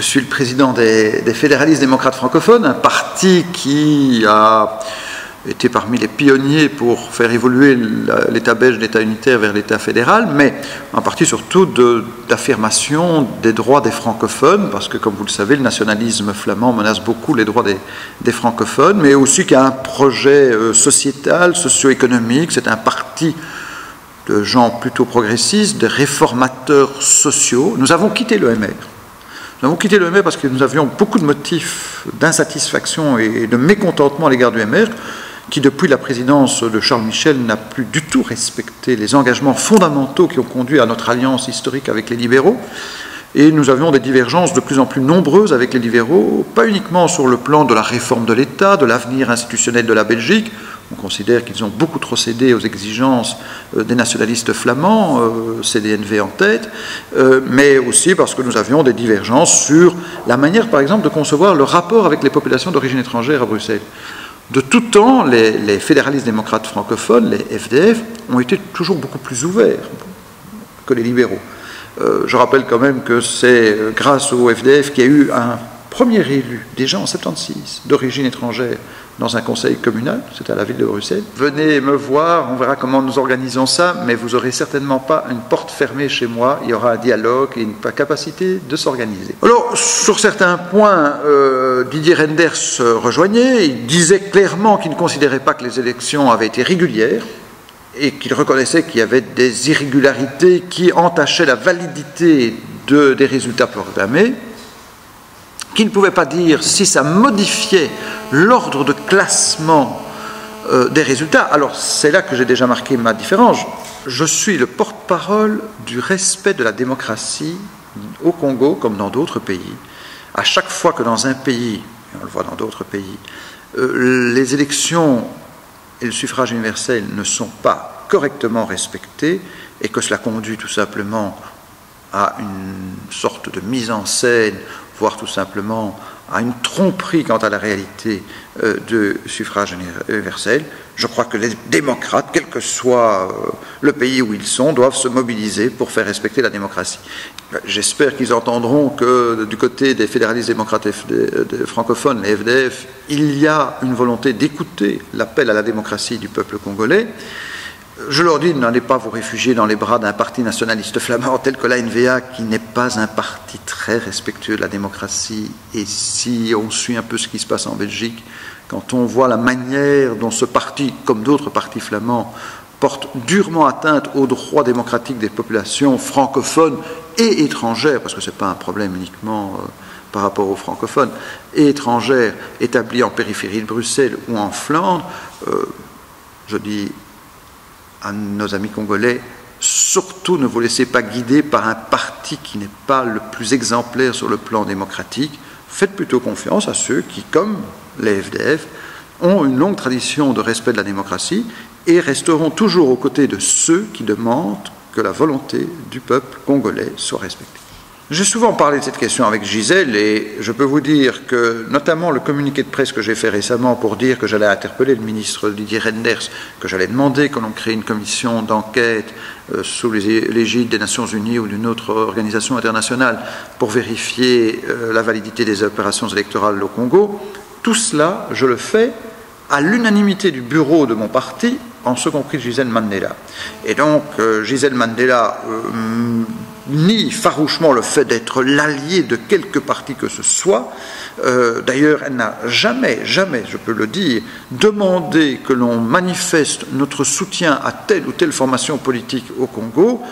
suis le président des fédéralistes démocrates francophones, un parti qui a été parmi les pionniers pour faire évoluer l'État belge, l'État unitaire vers l'État fédéral, mais un parti surtout d'affirmation des droits des francophones, parce que, comme vous le savez, le nationalisme flamand menace beaucoup les droits des francophones, mais aussi qui a un projet sociétal, socio-économique. C'est un parti de gens plutôt progressistes, de réformateurs sociaux. Nous avons quitté l'EMR. Nous avons quitté l'EMR parce que nous avions beaucoup de motifs d'insatisfaction et de mécontentement à l'égard du MR, qui, depuis la présidence de Charles Michel, n'a plus du tout respecté les engagements fondamentaux qui ont conduit à notre alliance historique avec les libéraux. Et nous avions des divergences de plus en plus nombreuses avec les libéraux, pas uniquement sur le plan de la réforme de l'État, de l'avenir institutionnel de la Belgique. On considère qu'ils ont beaucoup trop cédé aux exigences des nationalistes flamands, CDNV en tête, mais aussi parce que nous avions des divergences sur la manière, par exemple, de concevoir le rapport avec les populations d'origine étrangère à Bruxelles. De tout temps, les fédéralistes démocrates francophones, les FDF, ont été toujours beaucoup plus ouverts que les libéraux. Je rappelle quand même que c'est grâce au FDF qu'il y a eu un premier élu, déjà en 76, d'origine étrangère, dans un conseil communal, c'était à la ville de Bruxelles. Venez me voir, on verra comment nous organisons ça, mais vous n'aurez certainement pas une porte fermée chez moi, il y aura un dialogue et une capacité de s'organiser. Alors, sur certains points, Didier Reynders rejoignait, il disait clairement qu'il ne considérait pas que les élections avaient été régulières, et qu'il reconnaissait qu'il y avait des irrégularités qui entachaient la validité des résultats proclamés, qu'il ne pouvait pas dire si ça modifiait l'ordre de classement des résultats. Alors c'est là que j'ai déjà marqué ma différence. Je suis le porte-parole du respect de la démocratie au Congo comme dans d'autres pays. À chaque fois que dans un pays, et on le voit dans d'autres pays, les élections et le suffrage universel ne sont pas correctement respectés et que cela conduit tout simplement à une sorte de mise en scène, voire tout simplement à une tromperie quant à la réalité de suffrage universel, je crois que les démocrates, quel que soit le pays où ils sont, doivent se mobiliser pour faire respecter la démocratie. J'espère qu'ils entendront que du côté des fédéralistes démocrates francophones, les FDF, il y a une volonté d'écouter l'appel à la démocratie du peuple congolais. Je leur dis, n'allez pas vous réfugier dans les bras d'un parti nationaliste flamand tel que l'ANVA, qui n'est pas un parti très respectueux de la démocratie. Et si on suit un peu ce qui se passe en Belgique, quand on voit la manière dont ce parti, comme d'autres partis flamands, porte durement atteinte aux droits démocratiques des populations francophones et étrangères, parce que ce n'est pas un problème uniquement par rapport aux francophones, et étrangères établies en périphérie de Bruxelles ou en Flandre, je dis à nos amis congolais, surtout ne vous laissez pas guider par un parti qui n'est pas le plus exemplaire sur le plan démocratique. Faites plutôt confiance à ceux qui, comme les FDF, ont une longue tradition de respect de la démocratie et resteront toujours aux côtés de ceux qui demandent que la volonté du peuple congolais soit respectée. J'ai souvent parlé de cette question avec Gisèle et je peux vous dire que, notamment le communiqué de presse que j'ai fait récemment pour dire que j'allais interpeller le ministre Didier Reynders, que j'allais demander que l'on crée une commission d'enquête sous l'égide des Nations Unies ou d'une autre organisation internationale pour vérifier la validité des opérations électorales au Congo, tout cela, je le fais à l'unanimité du bureau de mon parti, en ce compris Gisèle Mandela. Et donc, Gisèle Mandela nie farouchement le fait d'être l'allié de quelque parti que ce soit. D'ailleurs, elle n'a jamais, je peux le dire, demandé que l'on manifeste notre soutien à telle ou telle formation politique au Congo.